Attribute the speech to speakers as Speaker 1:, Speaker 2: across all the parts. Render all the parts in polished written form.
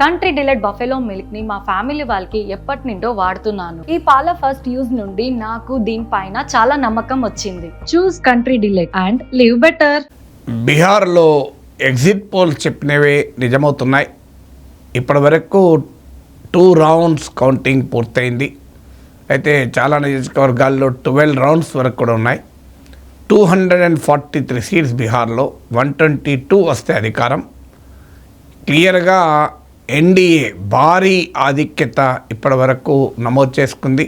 Speaker 1: Country delight buffalo milk ని మా family వాళ్ళకి ఎప్పటి నుండో వాడుతున్నాను. ఈ పాల ఫస్ట్ యూజ్ నుండి నాకు దీనిపైన చాలా నమ్మకం వచ్చింది. Choose Country Delight and live better.
Speaker 2: బీహార్లో ఎగ్జిట్ పోల్స్ చెప్పినవే నిజమవుతున్నాయి. ఇప్పటి వరకు 2 రౌండ్స్ కౌంటింగ్ పూర్తయింది. అయితే చాలా నియోజకవర్గాల్లో 12 రౌండ్స్ వరకు కూడా ఉన్నాయి. 243 సీట్స్ బీహార్లో, 122 వస్తే అధికారం. క్లియర్గా ఎన్డీఏ భారీ ఆధిక్యత ఇప్పటి వరకు నమోదు చేసుకుంది.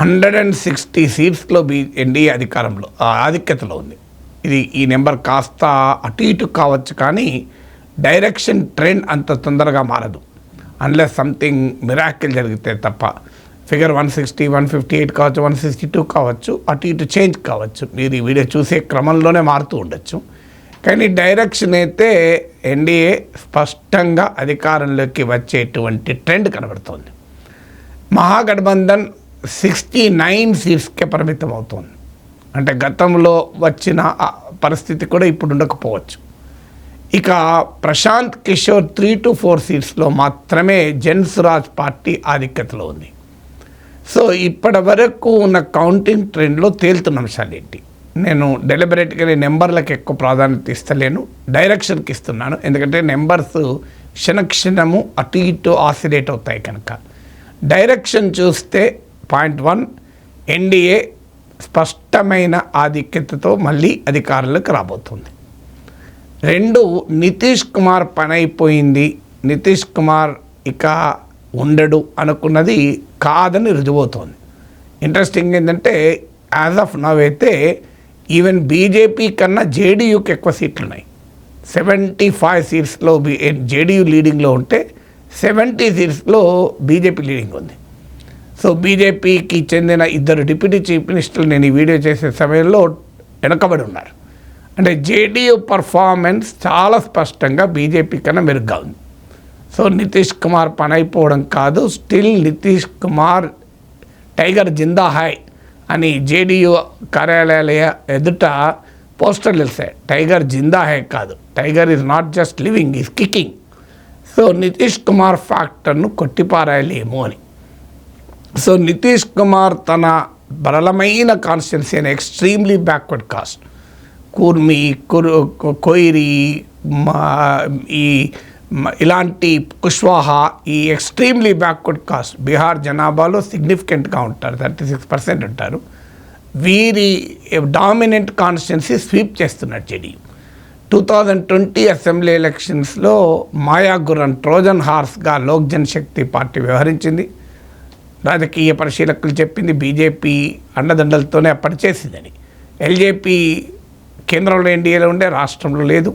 Speaker 2: 160 సీట్స్లో ఎన్డీఏ అధికారంలో ఆధిక్యతలో ఉంది. ఈ నెంబర్ కాస్త అటు ఇటు కావచ్చు, కానీ డైరెక్షన్ ట్రెండ్ అంత తొందరగా మారదు అన్లెస్ సంథింగ్ మిరాకిల్ జరిగితే తప్ప. ఫిగర్ 160, 158 కావచ్చు, 162 కావచ్చు, అటు ఇటు చేంజ్ కావచ్చు. మీరు ఈ వీడియో చూసే క్రమంలోనే మారుతూ ఉండొచ్చు. కానీ డైరెక్షన్ అయితే ఎన్డీఏ స్పష్టంగా అధికారంలోకి వచ్చేటువంటి ట్రెండ్ కనబడుతోంది. మహాగఠబంధన్ 69 సీట్స్కే పరిమితం అవుతోంది. అంటే గతంలో వచ్చిన పరిస్థితి కూడా ఇప్పుడు ఉండకపోవచ్చు. ఇక ప్రశాంత్ కిషోర్ 3 to 4 సీట్స్లో మాత్రమే జన్స్వరాజ్ పార్టీ ఆధిక్యతలో ఉంది. సో ఇప్పటి వరకు ఉన్న కౌంటింగ్ ట్రెండ్లో తేలుతున్న అంశాలు ఏంటి? నేను డెలిబరేట్గా నెంబర్లకు ఎక్కువ ప్రాధాన్యత ఇస్తలేను, డైరెక్షన్కి ఇస్తున్నాను. ఎందుకంటే నెంబర్స్ క్షణక్షణము అటు ఇటు ఆసిలేట్ అవుతాయి కనుక. డైరెక్షన్ చూస్తే పాయింట్ 1, ఎన్డీఏ స్పష్టమైన ఆధిక్యతతో మళ్ళీ అధికారంలోకి రాబోతుంది. 2, నితీష్ కుమార్ పని అయిపోయింది, నితీష్ కుమార్ ఇక ఉండడు అనుకున్నది కాదని రుజువవుతోంది. ఇంట్రెస్టింగ్ ఏంటంటే యాజ్ ఆఫ్ నవ్ అయితే ఈవెన్ బీజేపీ కన్నా జేడీయూకి ఎక్కువ సీట్లు ఉన్నాయి. 75 సీట్స్లో జేడీయూ లీడింగ్లో ఉంటే 70 సీట్స్లో బీజేపీ లీడింగ్ ఉంది. సో బీజేపీకి చెందిన 2 డిప్యూటీ చీఫ్ మినిస్టర్లు నేను ఈ వీడియో చేసే సమయంలో వెనకబడి ఉన్నారు. అంటే జేడీయూ పర్ఫార్మెన్స్ చాలా స్పష్టంగా బీజేపీ కన్నా మెరుగ్గా ఉంది. సో నితీష్ కుమార్ పని అయిపోవడం కాదు, స్టిల్ నితీష్ కుమార్ టైగర్ జిందా హై అని జేడీయూ కార్యాలయాల ఎదుట పోస్టర్లు వెళ్తాయి. టైగర్ జిందా హై కాదు, tiger is not just living, is kicking. So Nitish Kumar ఫ్యాక్టర్ను కొట్టిపారాయలేమో అని. సో నితీష్ కుమార్ తన బలమైన కాన్స్టిట్యున్సీ అని extremely backward caste, Kurmi, Koiri, ఇలాంటి కుష్వాహా, ఈ ఎక్స్ట్రీమ్లీ బ్యాక్వర్డ్ కాస్ట్ బీహార్ జనాభాలో సిగ్నిఫికెంట్గా ఉంటారు, 36% ఉంటారు. వీరి డామినెంట్ కాన్స్టిట్యున్సీ స్వీప్ చేస్తున్నారు జేడీయూ. 2020 అసెంబ్లీ ఎలక్షన్స్లో మాయా గుర్రన్ ట్రోజన్ హార్స్గా లోక్ జనశక్తి పార్టీ వ్యవహరించింది. రాజకీయ పరిశీలకులు చెప్పింది బీజేపీ అండదండలతోనే అప్పటి చేసిందని. ఎల్జేపీ కేంద్రంలో ఎన్డీఏలో ఉండే, రాష్ట్రంలో లేదు.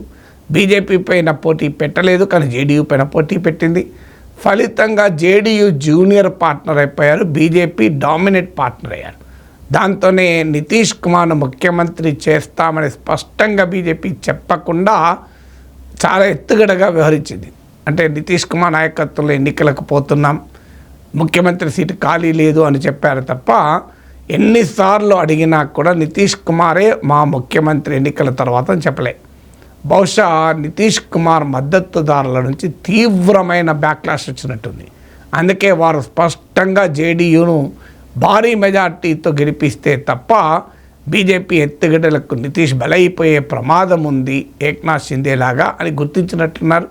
Speaker 2: బీజేపీ పైన పోటీ పెట్టలేదు, కానీ జేడీయూ పైన పోటీ పెట్టింది. ఫలితంగా జేడీయూ జూనియర్ పార్ట్నర్ అయిపోయారు, బీజేపీ డామినేట్ పార్ట్నర్ అయ్యారు. దాంతోనే నితీష్ కుమార్ను ముఖ్యమంత్రి చేస్తామని స్పష్టంగా బీజేపీ చెప్పకుండా చాలా ఎత్తుగడగా వ్యవహరించింది. అంటే నితీష్ కుమార్ నాయకత్వంలో ఎన్నికలకు పోతున్నాం, ముఖ్యమంత్రి సీటు ఖాళీ లేదు అని చెప్పారు తప్ప ఎన్నిసార్లు అడిగినా కూడా నితీష్ కుమారే మా ముఖ్యమంత్రి ఎన్నికల తర్వాత అని చెప్పలే. బహుశా నితీష్ కుమార్ మద్దతుదారుల నుంచి తీవ్రమైన బ్యాక్లాష్ వచ్చినట్టుంది. అందుకే వారు స్పష్టంగా జేడీయూను భారీ మెజార్టీతో గెలిపిస్తే తప్ప బీజేపీ ఎత్తుగడలకు నితీష్ బలైపోయే ప్రమాదం ఉంది ఏక్నాథ్ షిందేలాగా అని గుర్తించినట్టున్నారు.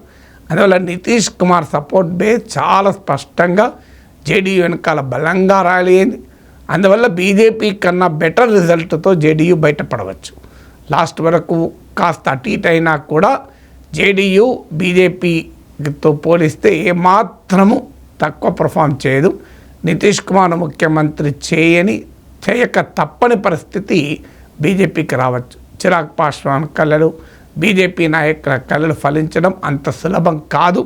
Speaker 2: అందువల్ల నితీష్ కుమార్ సపోర్ట్ బేస్ చాలా స్పష్టంగా జేడీయూ వెనకాల బలంగా రాలేంది. అందువల్ల బీజేపీ కన్నా బెటర్ రిజల్ట్తో జేడీయూ బయటపడవచ్చు. లాస్ట్ వరకు కాస్త అటు ఇటు అయినా కూడా జేడీయూ బీజేపీతో పోలిస్తే ఏమాత్రము తక్కువ పర్ఫామ్ చేయదు. నితీష్ కుమార్ ముఖ్యమంత్రి చేయక తప్పని పరిస్థితి బీజేపీకి రావచ్చు. చిరాగ్ పాస్వాన్ కళలు, బీజేపీ నాయకుల కళలు ఫలించడం అంత సులభం కాదు.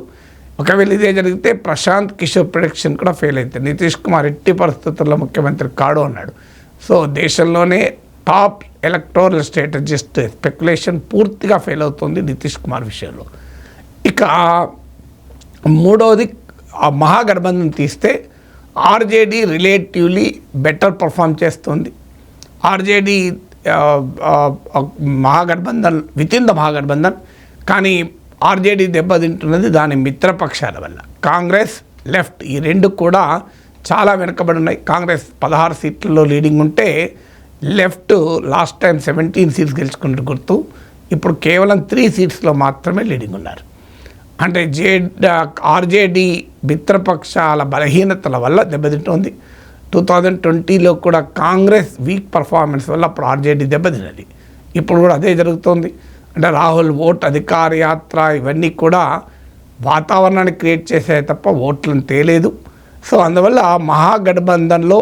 Speaker 2: ఒకవేళ ఇదే జరిగితే ప్రశాంత్ కిషోర్ ప్రొడిక్షన్ కూడా ఫెయిల్ అవుతుంది. నితీష్ కుమార్ ఎట్టి పరిస్థితుల్లో ముఖ్యమంత్రి కాడు అన్నాడు. సో దేశంలోనే టాప్ ఎలక్టోరల్ స్ట్రాటజిస్ట్ స్పెక్యులేషన్ పూర్తిగా ఫెయిల్ అవుతుంది నితీష్ కుమార్ విషయంలో. ఇక మూడవది మహాగఠబంధన్ తీస్తే ఆర్జేడీ రిలేటివ్లీ బెటర్ పర్ఫామ్ చేస్తుంది. RJD Mahagathbandhan within the Mahagathbandhan. కానీ ఆర్జేడీ దెబ్బతింటున్నది దాని మిత్రపక్షాల వల్ల. కాంగ్రెస్, లెఫ్ట్ ఈ రెండు కూడా చాలా వెనుకబడి ఉన్నాయి. కాంగ్రెస్ 16 సీట్లలో లీడింగ్ ఉంటే లెఫ్ట్ లాస్ట్ టైం 17 సీట్స్ గెలుచుకున్నట్టు గుర్తు. ఇప్పుడు కేవలం 3 సీట్స్లో మాత్రమే లీడింగ్ ఉన్నారు. అంటే ఆర్జేడీ మిత్రపక్షాల బలహీనతల వల్ల దెబ్బతింటుంది. 2020లో కూడా కాంగ్రెస్ వీక్ పర్ఫార్మెన్స్ వల్ల అప్పుడు ఆర్జేడీ దెబ్బతిన్నది. ఇప్పుడు కూడా అదే జరుగుతుంది. అంటే రాహుల్ ఓట్ అధికార యాత్ర ఇవన్నీ కూడా వాతావరణాన్ని క్రియేట్ చేసే తప్ప ఓట్లను తేలేదు. సో అందువల్ల మహాగఠబంధన్లో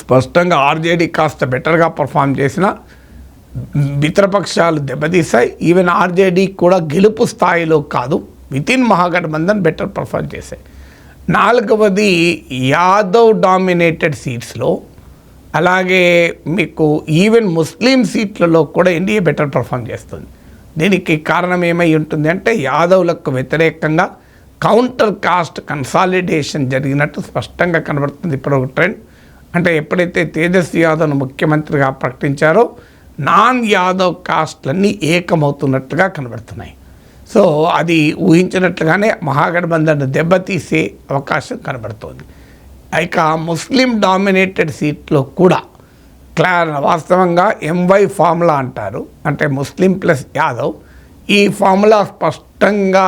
Speaker 2: స్పష్టంగా ఆర్జేడీ కాస్త బెటర్గా పర్ఫామ్ చేసిన మిత్రపక్షాలు దెబ్బతీశాయి. ఈవెన్ ఆర్జేడీ కూడా గెలుపు స్థాయిలో కాదు, వితిన్ మహాగఠబంధన్ బెటర్ పర్ఫామ్ చేశాయి. 4వది యాదవ్ డామినేటెడ్ సీట్స్లో, అలాగే మీకు ఈవెన్ ముస్లిం సీట్లలో కూడా ఎన్డీఏ బెటర్ పర్ఫామ్ చేస్తుంది. దీనికి కారణం ఏమై ఉంటుంది అంటే యాదవ్లకు వ్యతిరేకంగా కౌంటర్ కాస్ట్ కన్సాలిడేషన్ జరిగినట్టు స్పష్టంగా కనబడుతుంది. ఇప్పుడు ఒక ట్రెండ్ అంటే ఎప్పుడైతే తేజస్వి యాదవ్ను ముఖ్యమంత్రిగా ప్రకటించారో నాన్ యాదవ్ కాస్ట్లన్నీ ఏకమవుతున్నట్టుగా కనబడుతున్నాయి. సో అది ఊహించినట్లుగానే మహాగఠబంధన్ దెబ్బతీసే అవకాశం కనబడుతోంది. ఇక ముస్లిం డామినేటెడ్ సీట్లో కూడా వాస్తవంగా ఎంవై ఫార్ములా అంటారు, అంటే ముస్లిం ప్లస్ యాదవ్. ఈ ఫార్ములా స్పష్టంగా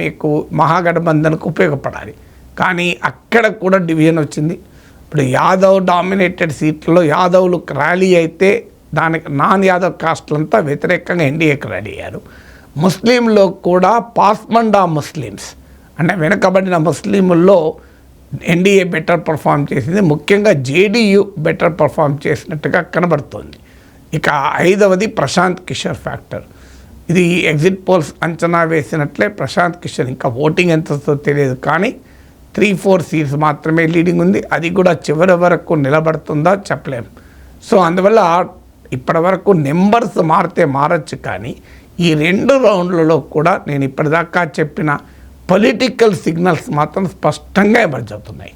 Speaker 2: మీకు మహాగఠబంధన్కు ఉపయోగపడాలి. కానీ అక్కడ కూడా డివిజన్ వచ్చింది. ఇప్పుడు యాదవ్ డామినేటెడ్ సీట్లలో యాదవ్లు ర్యాలీ అయితే దానికి నాన్ యాదవ్ కాస్ట్లంతా వ్యతిరేకంగా ఎన్డీఏకి ర్యాలీ అయ్యారు. ముస్లింలో కూడా పాస్మండా ముస్లిమ్స్ అంటే వెనుకబడిన ముస్లింల్లో ఎన్డీఏ బెటర్ పర్ఫామ్ చేసింది. ముఖ్యంగా జేడీయూ బెటర్ పర్ఫామ్ చేసినట్టుగా కనబడుతోంది. ఇక 5వది ప్రశాంత్ కిషోర్ ఫ్యాక్టర్. ఇది ఎగ్జిట్ పోల్స్ అంచనా వేసినట్లే ప్రశాంత్ కిషోర్ ఇంకా ఓటింగ్ ఎంతో తెలియదు, కానీ 3-4 సీట్స్ మాత్రమే లీడింగ్ ఉంది. అది కూడా చివరి వరకు నిలబడుతుందా చెప్పలేం. సో అందువల్ల ఇప్పటి వరకు నెంబర్స్ మారితే మారచ్చు, కానీ ఈ 2 రౌండ్లలో కూడా నేను ఇప్పటిదాకా చెప్పిన పొలిటికల్ సిగ్నల్స్ మాత్రం స్పష్టంగా ఎమర్జ్ అవుతున్నాయి.